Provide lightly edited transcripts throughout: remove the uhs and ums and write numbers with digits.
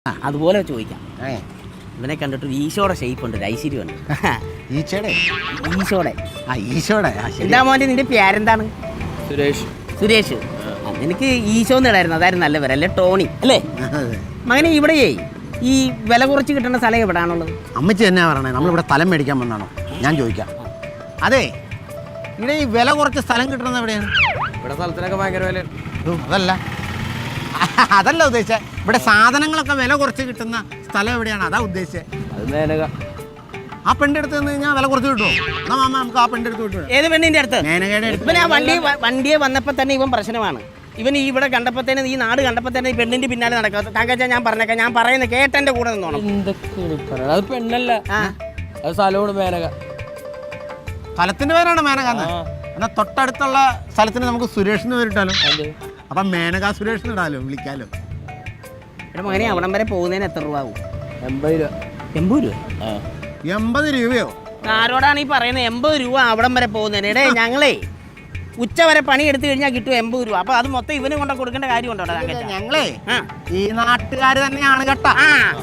അതുപോലെ ചോദിക്കാം. ഇവനെ കണ്ടിട്ട് ഈശോടെ ഷേപ്പ് ഉണ്ട്, ഐശ്വര്യമുണ്ട്. ഈശോടെ എന്താ മോൻ്റെ നിന്റെ പേരെന്താണ്? സുരേഷ്. എനിക്ക് ഈശോ എന്നിടായിരുന്നു, അതായിരുന്നു നല്ല പേര്, അല്ലേ ടോണി അല്ലേ മകനെ? ഇവിടെയേ ഈ വില കുറച്ച് കിട്ടുന്ന സ്ഥലം എവിടെയാണുള്ളത്? അമ്മച്ചി എന്നാ പറയണേ, നമ്മളിവിടെ സ്ഥലം മേടിക്കാൻ വന്നാണോ? ഞാൻ ചോദിക്കാം. അതെ, ഇവിടെ ഈ വില കുറച്ച് സ്ഥലം കിട്ടുന്നത് എവിടെയാണ്? ഇവിടെ സ്ഥലത്തിനൊക്കെ ഭയങ്കര വില. അതല്ല ഉദ്ദേശിച്ചത്, ഇവിടെ സാധനങ്ങളൊക്കെ വില കുറച്ച് കിട്ടുന്ന സ്ഥലം എവിടെയാണ്? അതാ ഉദ്ദേശിച്ചത്. അത് മേനക. ആ പെണ്ണിന്റെ അടുത്ത് നിന്ന് കഴിഞ്ഞാൽ വില കുറച്ച് കിട്ടുമോ? എന്നാ മാമ നമുക്ക് ആ പെണ്ണിന്റെ അടുത്ത് കിട്ടുമോ? ഏത് പെണ്ണിന്റെ അടുത്ത്? മേനകയുടെ അടുത്ത്. ഇവൻ ആ വണ്ടിയെ വന്നപ്പോൾ തന്നെ ഇവൻ പ്രശ്നമാണ്. ഇവൻ ഇവിടെ കണ്ടപ്പോൾ തന്നെ, ഈ നാട് കണ്ടപ്പോൾ തന്നെ ഈ പെണ്ണിന്റെ പിന്നാലെ നടക്കുക. താങ്കൾ ഞാൻ പറഞ്ഞേക്കാം, ഞാൻ പറയുന്നത് കേട്ടെന്റെ കൂടെ നിന്നോണം. അത് പെണ്ണല്ല, അത് സ്ഥലമാണ് മേനക. സ്ഥലത്തിന്റെ പേരാണ് മേനക. എന്നാ തൊട്ടടുത്തുള്ള സ്ഥലത്തിന് നമുക്ക് സുരേഷിന് പേരിട്ടാലോ? അപ്പം മേനക സുരേഷിന് ഇടാലോ, വിളിക്കാലോ. എന്റെ മകനെ അവിടം വരെ പോകുന്നതിന് എത്ര രൂപ ആവും? 80 രൂപ. 80 രൂപ? 80 രൂപയോ? ആരോടാണ് ഈ പറയുന്നത് 80 രൂപ അവിടം വരെ പോകുന്നതിന്? ഇടേ ഞങ്ങളേ ഉച്ച വരെ പണി എടുത്തു കഴിഞ്ഞാൽ കിട്ടും 80 രൂപ. അപ്പൊ അത് മൊത്തം ഇവന് കൊണ്ട് കൊടുക്കേണ്ട കാര്യമുണ്ടോ? ഞങ്ങളേ ഈ നാട്ടുകാർ തന്നെയാണ് കേട്ടോ,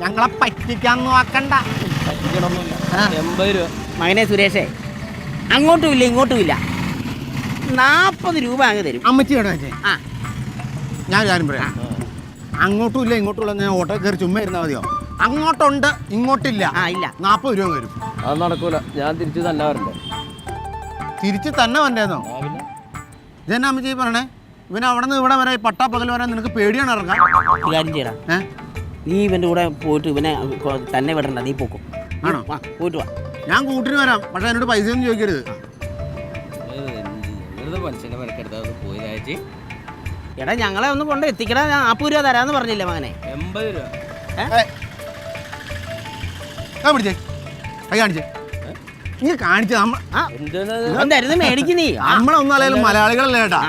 ഞങ്ങളെ പറ്റിക്കാൻ നോക്കണ്ട. 80 രൂപ. മകനെ സുരേഷേ, അങ്ങോട്ടും ഇല്ല ഇങ്ങോട്ടും ഇല്ല, 40 രൂപ അങ്ങ് തരും. അമ്മച്ചി കേട്ടോ ഞാൻ കാര്യം പറയാം. അങ്ങോട്ടും ഇല്ല ഇങ്ങോട്ടും ഇല്ല, ഞാൻ ഓട്ടോ കയറി ചുമ്മാ ഇരുന്നാൽ മതിയോ? അങ്ങോട്ടുണ്ട് ഇങ്ങോട്ടില്ല, ഇല്ല. 40 രൂപ വരും. അത് നടക്കൂല, ഞാൻ തിരിച്ചു തന്നെ വരണ്ടേ? തിരിച്ച് തന്നെ വന്നേന്നോ? ഇതെന്നാ അമ്മച്ചി പറയണേ? ഇവൻ അവിടെ നിന്ന് ഇവിടെ വരെ പട്ടാ പകൽ വരാൻ നിനക്ക് പേടിയാണ് ഇറങ്ങാൻ? കാര്യം ചെയ്യടാ, നീ ഇവന്റെ കൂടെ പോയിട്ട് ഇവനെ തന്നെ വിടണ്ട, നീ പോക്കും. ആണോ? പോയിട്ട് വാ. ഞാൻ കൂട്ടിന് വരാം, പക്ഷെ എന്നോട് പൈസ ഒന്നും ചോദിക്കരുത്. എടാ ഞങ്ങളെ ഒന്ന് കൊണ്ട് എത്തിക്കടാ, 40 രൂപ തരാന്ന് പറഞ്ഞില്ലേ മകനെ? 80 രൂപ. പിടിച്ചേ കൈ കാണിച്ചേ, നീ കാണിച്ചത് എന്തായിരുന്നു മേടിക്ക് നീ? നമ്മളൊന്നും അല്ലെങ്കിലും മലയാളികളല്ലേ കേട്ടാ.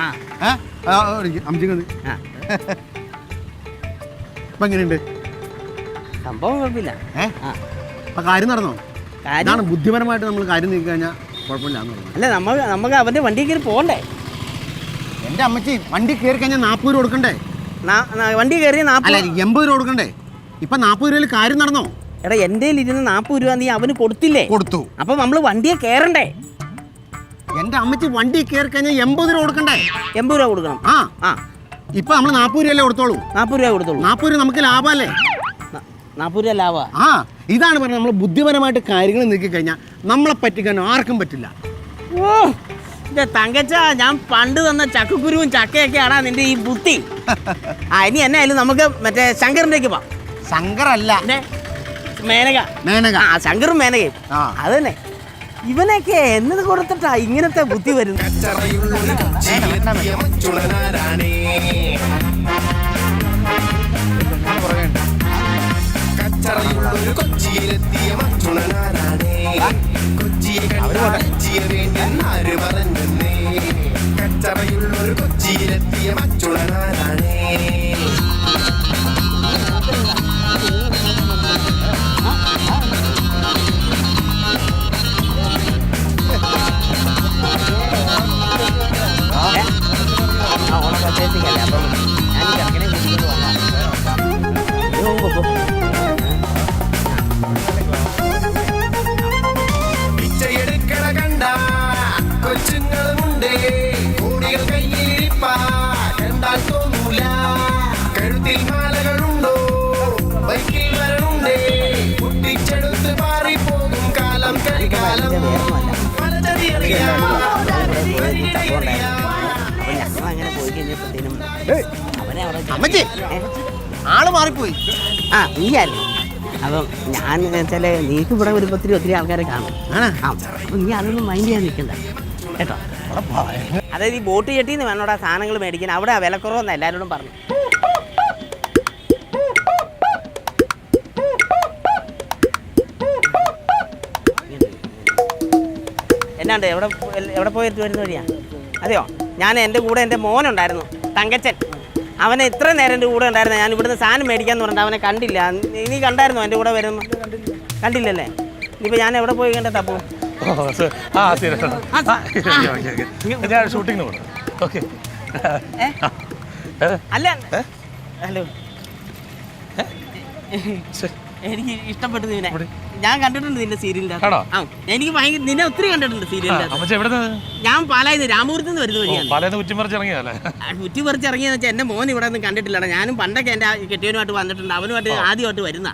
അമ്മച്ചിക്ക് ഇപ്പൊ എങ്ങനെയുണ്ട് സംഭവം? കുഴപ്പമില്ല. അപ്പൊ കാര്യം നടന്നോ? ഇതാണ് ബുദ്ധിപരമായിട്ട് നമ്മൾ കാര്യം നീക്കി കഴിഞ്ഞാൽ കുഴപ്പമില്ല. അല്ല നമുക്ക് അവന്റെ വണ്ടി കയറി പോകണ്ടേ? എന്റെ അമ്മച്ചി വണ്ടി കയറി കഴിഞ്ഞാൽ 40 രൂപ കൊടുക്കണ്ടേ? വണ്ടി കയറി 80 രൂപ കൊടുക്കണ്ടേ? ഇപ്പൊ 40 രൂപയിൽ കാര്യം നടന്നോ? എടാ എന്റെ ഇരുന്ന് 40 രൂപ നീ അവന് കൊടുത്തില്ലേ? കൊടുത്തു. അപ്പൊ നമ്മള് വണ്ടിയെ കയറണ്ടേ? എന്റെ അമ്മച്ചി വണ്ടി കയറി കഴിഞ്ഞാൽ 80 രൂപ കൊടുക്കണ്ടേ? 80 രൂപ കൊടുക്കണം. ഇപ്പൊ നമ്മൾ 40 രൂപയല്ലേ കൊടുത്തോളൂ? 40 രൂപ കൊടുത്തോളൂ. 40 രൂപ നമുക്ക് ലാഭമല്ലേ? 40 രൂപ ലാഭ. ഇതാണ് പറഞ്ഞത്, നമ്മൾ ബുദ്ധിപരമായിട്ട് കാര്യങ്ങൾ നീക്കി കഴിഞ്ഞാൽ നമ്മളെ പറ്റിക്കാൻ ആർക്കും പറ്റില്ല. ഓ തങ്കച്ച, ഞാൻ പണ്ട് തന്ന ചക്കക്കുരുവും ചക്കയൊക്കെയാണാ നിന്റെ ഈ ബുദ്ധി. ഇനി എന്നായാലും നമുക്ക് മറ്റേ ശങ്കറിൻ്റെക്ക് പോവാം. ശങ്കറല്ല, മേനക. ശങ്കറും മേനകയും അത് തന്നെ. ഇവനൊക്കെ എന്നത് കൊടുത്തിട്ടാ ഇങ്ങനത്തെ ബുദ്ധി വരുന്നത്? ആള് മാറിപ്പോയി. നീയായിരുന്നു. അപ്പം ഞാൻ വെച്ചാൽ നീക്ക് ഇവിടെ വരുമ്പോൾ ഒത്തിരി ആൾക്കാരെ കാണും. അപ്പം നീ അതൊന്നും മൈൻഡ് ചെയ്യാൻ നിൽക്കണ്ട കേട്ടോ. അതായത് ഈ ബോട്ട് ചെട്ടിന്ന് വേണോടാ സാധനങ്ങൾ മേടിക്കാൻ, അവിടെ വിലക്കുറവെന്ന് എല്ലാവരോടും പറഞ്ഞു. എന്നാണ്ട് എവിടെ പോയിട്ട് വരുന്ന വഴിയാ? അതെയോ? ഞാൻ എൻ്റെ കൂടെ എൻ്റെ മോനുണ്ടായിരുന്നു, തങ്കച്ചൻ. അവനെ ഇത്ര നേരം എൻ്റെ കൂടെ ഉണ്ടായിരുന്നു. ഞാൻ ഇവിടുന്ന് സാധനം മേടിക്കാന്ന് പറഞ്ഞിട്ട് അവനെ കണ്ടില്ല. നീ കണ്ടായിരുന്നോ എൻ്റെ കൂടെ വരുമ്പോൾ? കണ്ടില്ലല്ലേ? ഇനിയിപ്പോൾ ഞാൻ എവിടെ പോയി കണ്ട തപ്പു? ഷൂട്ടിങ്ങിന് പോകണം. ഓക്കെ. അല്ല ഹലോ എനിക്ക് ഇഷ്ടപ്പെട്ടു നിന്നെ. ഞാൻ കണ്ടിട്ടുണ്ട് നിന്റെ സീരിയലിന്റെ ആണോ? ആ എനിക്ക് ഭയങ്കര നിന്നെ ഒത്തിരി കണ്ടിട്ടുണ്ട് സീരിയലിന്റെ അമ്മച്ചി എവിടെ ഞാൻ പാലായത് രാമപുരത്ത് നിന്ന് വരുന്ന വഴിയാണ്. പലത് കുറ്റിമറിച്ച് ഇറങ്ങിയല്ലേ? കുറ്റി പറിച്ച് ഇറങ്ങിയെന്ന് വെച്ചാൽ എന്റെ മോൻ ഇവിടെ ഒന്നും കണ്ടിട്ടില്ല. ഞാനും പണ്ടൊക്കെ എന്റെ കെട്ടിയവനുമായിട്ട് വന്നിട്ടുണ്ട്. അവനുമായിട്ട് ആദ്യമായിട്ട് വരുന്ന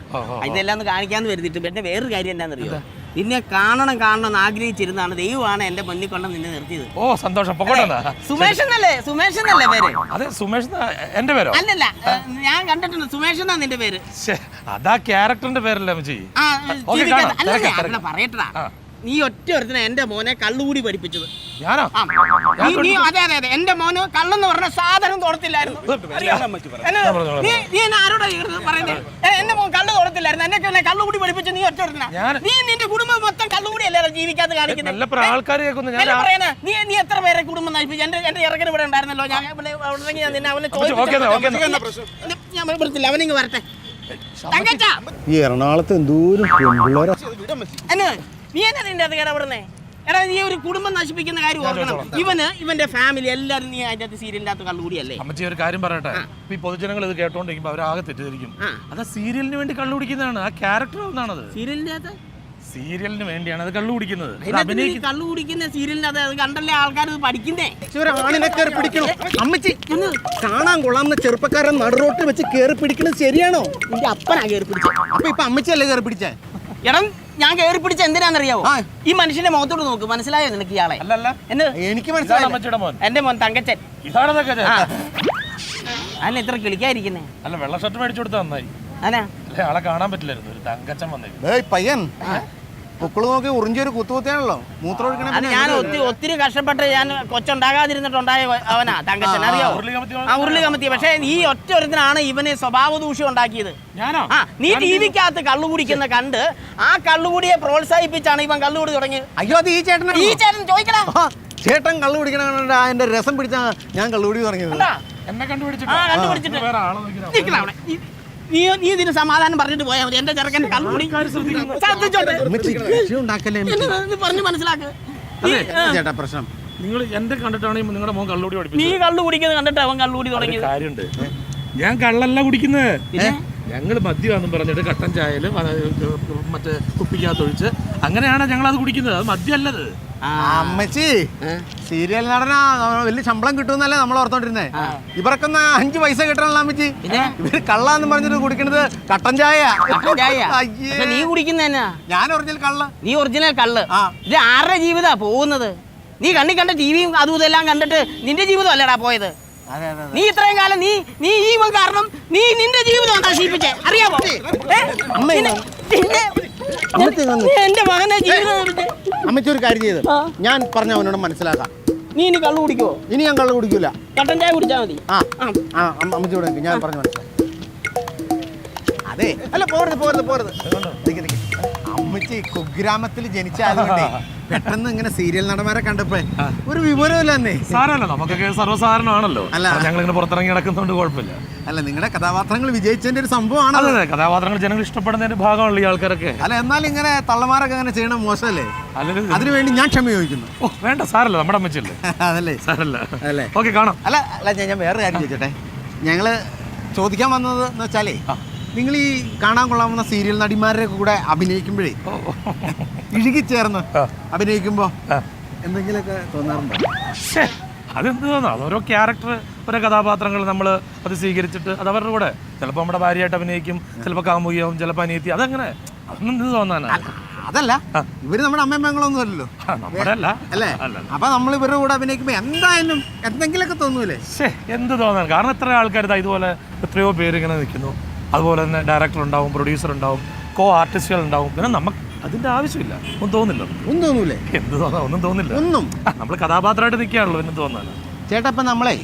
ഇതെല്ലാം ഒന്ന് കാണിക്കാന്ന് വരുത്തിട്ട്. പിന്നെ വേറൊരു കാര്യം എന്താണെന്നറിയോ, നിന്നെ കാണണം എന്ന് ആഗ്രഹിച്ചിരുന്നാണ്. ദൈവമാണ് എന്റെ മുന്നിൽ കൊണ്ട് നിന്നെ നിർത്തിയത്. ഓ സന്തോഷം. സുമേഷ് എന്നല്ലേ പേര്? അതെ സുമേഷ് എന്റെ പേരോ? അല്ലല്ല, ഞാൻ കണ്ടിട്ടുണ്ട്. സുമേഷ് എന്നാ നിന്റെ പേര്. അതാ ക്യാരക്ടറിന്റെ പേരല്ലേ അമ്മച്ചി? അല്ല പറയട്ടാ, നീ ഒറ്റ ഒരുത്തിനെ എന്റെ മോനെ കള്ളുകൂടി പഠിപ്പിച്ചത്. ഞാനോ? അതെ അതെ അതെ, എന്റെ മോന് കള്ളെന്ന് പറഞ്ഞ സാധനം തോടത്തില്ലായിരുന്നു. നീ എന്നെ ആരോടാ പറയുന്നത്? എന്റെ മോൻ കള്ളു തോടത്തില്ലായിരുന്നു. എന്നെ കള്ളുകൂടി പഠിപ്പിച്ചു നീ ഒറ്റ ഒരുത്തിനാ. നീ നിന്റെ കുടുംബം മൊത്തം കള്ളുകൂടി അല്ലേ ജീവിക്കാതെ കാണിക്കുന്നത്? നീ എത്ര പേരെ കുടുംബം നയിപ്പിച്ചു? എന്റെ ഇറക്കന് ഇവിടെ ഉണ്ടായിരുന്നല്ലോ. ഞാൻ നിന്നെ അവനെ ഞാൻ വരത്തില്ല, അവനിങ്ങ് വരട്ടെ. ഈ എറണാകുളത്ത് എന്തോരം പെൺപിള്ളേരാ. നീ എന്നാ നിന്റെ അത് കേടപെടുന്നേ? എടാ നീ ഒരു കുടുംബം നശിപ്പിക്കുന്ന കാര്യം ഓർക്കണം. ഇവന്റെ ഫാമിലി എല്ലാരും നീ അതിന്റെ അകത്ത് സീരിയലിന്റെ അകത്ത് കള്ളുകൂടിയല്ലേ? അമ്മച്ചി ഒരു കാര്യം പറയട്ടെ, ഈ പൊതുജനങ്ങൾ ഇത് കേട്ടോണ്ടിരിക്കുമ്പോ അവരാകെ തെറ്റിദ്ധരിക്കും. അത് സീരിയലിന് വേണ്ടി കള്ളു കുടിക്കുന്നതാണ്. ആ ക്യാരക്ടർ ഒന്നാണത്. സീരിയലിന്റെ അകത്ത് സീരിയലിന് വേണ്ടിയാണ് അത് കള്ളു കുടിക്കുന്നത്. കള്ളു കുടിക്കുന്ന സീരിയലിന്റെ അത് കണ്ടല്ലേ ആൾക്കാർ പഠിക്കുന്നേ. ആണിനെ കയറി പിടിക്കണം. അമ്മച്ചി കാണാൻ കൊള്ളാവുന്ന ചെറുപ്പക്കാരൻ നടുറോട്ട് വെച്ച് കയറി പിടിക്കുന്നത് ശരിയാണോ? നിന്റെ അപ്പനാ കയറി പിടിച്ചത്. അപ്പൊ ഇപ്പൊ അമ്മച്ചിയല്ലേ കയറി പിടിച്ചേ? എടാ ഞാൻ കയറി പിടിച്ച എന്തിനാണെന്നറിയാവോ? ഈ മനുഷ്യന്റെ മുഖത്തോട് നോക്ക്, മനസ്സിലായോ നിനക്ക് ഇയാളെ? എനിക്ക് മനസ്സിലായി. എന്റെ മോൻ തങ്കച്ചൻ. അല്ല ഇത്ര കിളിക്കാതിരിക്കുന്നേ? അല്ല വെള്ള ഷർട്ട് മേടിച്ചു കൊടുത്താൽ നന്നായി. അല്ല ആളെ കാണാൻ പറ്റില്ലായിരുന്നു. ഒരു തങ്കച്ചൻ വന്നേ പയ്യൻ പൊക്കള് നോക്കി ഉറിഞ്ചൊരു കുത്തുകുത്തിയാണല്ലോ മൂത്രം ഒഴിക്കണേ. അത് ഞാൻ ഒത്തിരി കഷ്ടപ്പെട്ട് ഞാൻ കൊച്ചുണ്ടാകാതിരുന്നിട്ടുണ്ടായ അവനാ തങ്കച്ചൻ, അറിയോ? ഉരുളി കമത്തി. പക്ഷെ ഈ ഒറ്റ ഒരുത്തിനാണ് ഇവന് സ്വഭാവ ദൂഷ്യം ഉണ്ടാക്കിയത്. നീ ടി വിക്കകത്ത് കള്ളു കുടിക്കുന്ന കണ്ട് ആ കള്ളുകൂടിയെ പ്രോത്സാഹിപ്പിച്ചാണ് ഇവൻ കള്ളുകൂടി തുടങ്ങിയത്. അയ്യോ അത് ഈ ചേട്ടൻ ചോദിക്കടാ. ചേട്ടൻ കള്ളു കുടിക്കണ അതിന്റെ രസം പിടിച്ചാ ഞാൻ കള്ളുകൂടി തുടങ്ങിയത്. എന്നെ കണ്ടുപിടിച്ചിട്ട് നീ ഇതിന് സമാധാനം പറഞ്ഞിട്ട് പോയാൽ മതി. എന്റെ ചെറുക്കൻ്റെ കള്ളുകൂടി പറഞ്ഞു മനസ്സിലാക്ക്. ചേട്ടാ പ്രശ്നം നിങ്ങൾ എന്റെ കണ്ടിട്ടാണ് നിങ്ങളുടെ മോൻ കള്ളുകൂടി പഠിപ്പിച്ചത്. നീ കള്ളു കുടിക്കുന്നത് കണ്ടിട്ട് അവൻ കള്ളുകൂടി തുടങ്ങിയത്. കാര്യമുണ്ട്. ഞാൻ കള്ളല്ല കുടിക്കുന്നത്. ഞങ്ങൾ മദ്യമാണെന്ന് പറഞ്ഞിട്ട് കട്ടൻ ചായല് മറ്റേ കുപ്പിക്കകത്തൊഴിച്ച് അങ്ങനെയാണ് ഞങ്ങൾ അത് കുടിക്കുന്നത്. അത് മദ്യമല്ലത്. അമ്മച്ചി സീരിയൽ നടനാ വലിയ ശമ്പളം കിട്ടുമെന്നല്ലേ നമ്മൾ ഓർത്തോണ്ടിരുന്നേ. ഇവർക്കൊന്ന് 5 പൈസ കിട്ടണല്ലോ അമ്മച്ചി. ഇവര് കള്ളാന്ന് പറഞ്ഞിട്ട് കുടിക്കണത് കട്ടൻ ചായ. നീ കുടിക്കുന്ന ഞാൻ ഒറിജിനൽ കള്ള. നീ ഒറിജിനൽ കള്ള്. ഇത് ആരുടെ ജീവിതാ പോകുന്നത്? നീ കണ്ണി കണ്ട ടിവിയും അതും ഇതെല്ലാം കണ്ടിട്ട് നിന്റെ ജീവിതം അല്ലടാ പോയത്. നീ ഇത്രയും കാലം നീ ഈ കാരണം നീ നിന്റെ ജീവിതം നശിപ്പിച്ചേ, അറിയാമോ? എന്റെ മകനെ ജീവിതം. അമ്മച്ചി ഒരു കാര്യം ചെയ്ത് ഞാൻ പറഞ്ഞ അവനോട് മനസ്സിലാക്കാം. നീ ഇനി കള്ളു കുടിക്കുവോ? ഇനി ഞാൻ കള്ളു കുടിക്കൂല. കട്ടൻ ചായ കുടിച്ചാൽ മതി. അമ്മച്ചിയോട് ഞാൻ പറഞ്ഞു മനസ്സിലാക്കാം. അതെ അല്ല പോരുത്. അമ്മച്ചി കുഗ്രാമത്തിൽ ജനിച്ചായതുകൊണ്ടേ പെട്ടെന്ന് ഇങ്ങനെ സീരിയൽ നടന്മാരെ കണ്ടപ്പോ ഒരു വിവരമില്ലെന്നേ. സാരമല്ല, നമുക്കൊക്കെ സർവ്വസാധാരണമാണല്ലോ. അല്ല ഞങ്ങൾ ഇങ്ങനെ പുറത്തിറങ്ങി നടക്കുന്നതുകൊണ്ട് കുഴപ്പമില്ല. അല്ല നിങ്ങളുടെ കഥാപാത്രങ്ങൾ വിജയിച്ചതിന്റെ ഒരു സംഭവമാണ്. അതെ കഥാപാത്രങ്ങൾ ജനങ്ങൾ ഇഷ്ടപ്പെടുന്നതിന്റെ ഭാഗമുള്ള ഈ ആൾക്കാരൊക്കെ. അല്ല എന്നാലും ഇങ്ങനെ തള്ളമാരൊക്കെ അങ്ങനെ ചെയ്യണം മോശമല്ലേ? അതിനുവേണ്ടി ഞാൻ ക്ഷമ ചോദിക്കുന്നു. ഓ വേണ്ട, സാരല്ല, നമ്മുടെ അമ്മച്ചല്ലേ. അതല്ലേ സാരല്ല. അല്ലേ? ഓക്കെ കാണാം. അല്ല ഞാൻ വേറെ കാര്യം ചോദിച്ചോട്ടെ. ഞങ്ങള് ചോദിക്കാൻ വന്നത് എന്ന് വെച്ചാലേ നിങ്ങൾ ഈ കാണാൻ കൊള്ളാവുന്ന സീരിയൽ നടിമാരുടെ കൂടെ അഭിനയിക്കുമ്പോഴേ ഇഴുകിച്ചേർന്ന് അഭിനയിക്കുമ്പോ എന്തെങ്കിലുമൊക്കെ തോന്നാറുണ്ടോ? അതെന്ത് തോന്നാം? അതോരോ ക്യാരക്ടർ, ഓരോ കഥാപാത്രങ്ങൾ നമ്മൾ അത് സ്വീകരിച്ചിട്ട് അത് അവരുടെ കൂടെ ചിലപ്പോൾ നമ്മുടെ ഭാര്യയായിട്ട് അഭിനയിക്കും, ചിലപ്പോൾ കാമുകിയാവും, ചിലപ്പോൾ അനിയത്തി. അതങ്ങനെ അതൊന്നും എന്ത് തോന്നാനാ? അതല്ല, ഇവര് നമ്മുടെ അമ്മയമ്മങ്ങളൊന്നും അല്ലല്ലോ. നമ്മുടെ അല്ല അല്ലേ? അപ്പൊ നമ്മൾ ഇവരുടെ കൂടെ അഭിനയിക്കുമ്പോ എന്തായാലും എന്തെങ്കിലുമൊക്കെ തോന്നൂലേ? എന്ത് തോന്നാൻ? കാരണം എത്ര ആൾക്കാർ ഇതുപോലെ എത്രയോ പേര് ഇങ്ങനെ നിൽക്കുന്നു. അതുപോലെ തന്നെ ഡയറക്ടർ ഉണ്ടാവും, പ്രൊഡ്യൂസർ ഉണ്ടാവും, കോ ആർട്ടിസ്റ്റുകൾ ഉണ്ടാവും. പിന്നെ നമുക്ക് അതിന്റെ ആവശ്യമില്ല. ഒന്നും തോന്നില്ല. ഒന്നും തോന്നൂലേ? എന്ത് തോന്നാ? ഒന്നും തോന്നില്ല. ഒന്നും നമ്മൾ കഥാപാത്രമായിട്ട് നിൽക്കുകയാണല്ലോ. പിന്നെ തോന്നാൻ ചേട്ടാ, ഇപ്പൊ നമ്മളെ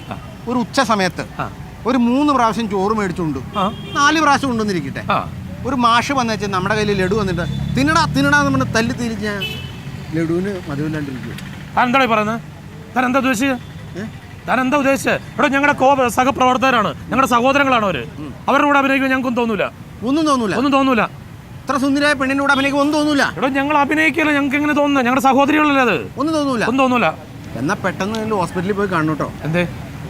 ഒരു ഉച്ച സമയത്ത് ഒരു 3 പ്രാവശ്യം ചോറ് മേടിച്ചുകൊണ്ട് 4 പ്രാവശ്യം കൊണ്ടുവന്നിരിക്കട്ടെ. ഒരു മാഷ് വന്നു നമ്മുടെ കയ്യിൽ ലഡു വന്നിട്ട് തിന്നടാന്ന് പറഞ്ഞ് തല്ലി തിരിച്ച് ലഡുവിന് മധുവില്ലാണ്ടിരിക്കുക. എന്താ പറയുന്നത്? താൻ എന്താ ഉദ്ദേശിച്ചത്? ഇവിടെ ഞങ്ങളുടെ സഹപ്രവർത്തകരാണ്, ഞങ്ങളുടെ സഹോദരങ്ങളാണ് അവര്. അവരുടെ കൂടെ അഭിനയിക്കുമ്പോൾ ഞങ്ങൾക്കൊന്നും തോന്നൂല. ഒന്നും തോന്നൂല. ഇത്ര സുന്ദരിയായ പെണ്ണിന്റെ കൂടെ അഭിനയിക്കുമ്പോൾ ഒന്നും തോന്നൂല. ഇവിടെ ഞങ്ങൾ അഭിനയിക്കില്ല. ഞങ്ങൾക്ക് എങ്ങനെ തോന്നുന്നത്? ഞങ്ങളുടെ സഹോദരികളല്ലേ അത്. ഒന്നും തോന്നൂല. എന്നാ പെട്ടെന്ന് ഹോസ്പിറ്റലിൽ പോയി കാണണം കേട്ടോ. എന്തേ?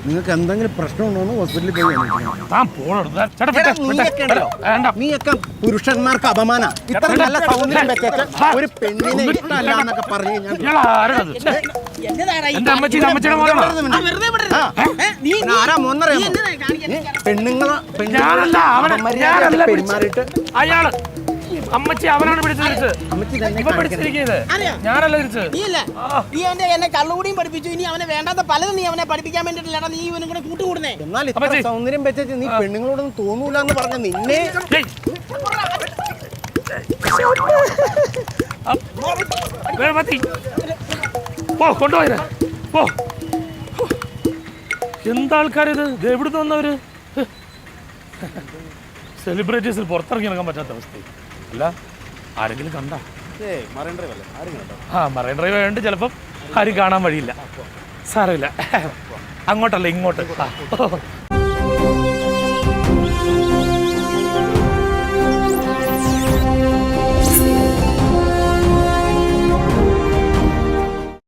നിങ്ങൾക്ക് എന്തെങ്കിലും പ്രശ്നമുണ്ടോ എന്ന് ഹോസ്പിറ്റലിൽ പോയി അന്വേഷിക്കണം. താൻ പോണോ ചേട്ടാ എടാ, നീയൊക്കെ ഉണ്ടല്ലോ. വേണ്ട നീയൊക്കെ പുരുഷന്മാർക്ക് അപമാന. ഇത്ര നല്ല സൗന്ദര്യം വെച്ചേച്ച് ഒരു പെണ്ണിനെ ഇഷ്ടമല്ല എന്നൊക്കെ പറഞ്ഞു കഴിഞ്ഞാൽ ഇയാൾ ആരാണത് ഛെ, എന്റെ അമ്മച്ചിയുടെ മോനാണോ ആരാ മോന്നറിയാമോ? പെണ്ണുങ്ങളെ ഞാനല്ല അവനെ ഞാനല്ല പെരുമാറിയിട്ട് അയാള് അമ്മച്ചി അവനാണ് പിടിച്ചു അമ്മച്ചി തന്നെ ഇവ പിടിച്ചിരിക്കുന്നത് ഞാനല്ല തിരിച്ച് നീ എന്നെ കള്ളുകൂടിയും പഠിപ്പിച്ചു. ഇനി അവനെ വേണ്ടാത്ത പലതും നീ അവനെ പഠിപ്പിക്കാൻ വേണ്ടിയിട്ടില്ല. നീ ഇവനും കൂടെ കൂട്ടുകൂടുന്നേ. എന്നാൽ ഇത്ര സൗന്ദര്യം വെച്ചു നീ പെണ്ണുങ്ങളോടൊന്നും തോന്നൂല എന്ന് പറഞ്ഞ നിന്നെ കൊണ്ടുപോയത് പോ എന്താൾക്കാരിത് എവിടുന്ന് വന്നവര് സെലിബ്രിറ്റീസിൽ പുറത്തിറങ്ങി ഇറങ്ങാൻ പറ്റാത്ത അവസ്ഥ അല്ല ആരെങ്കിലും കണ്ട മറൈൻ ഡ്രൈവ് ആയതുകൊണ്ട് ചിലപ്പം ആരും കാണാൻ വഴിയില്ല സാരമില്ല അങ്ങോട്ടല്ല ഇങ്ങോട്ട്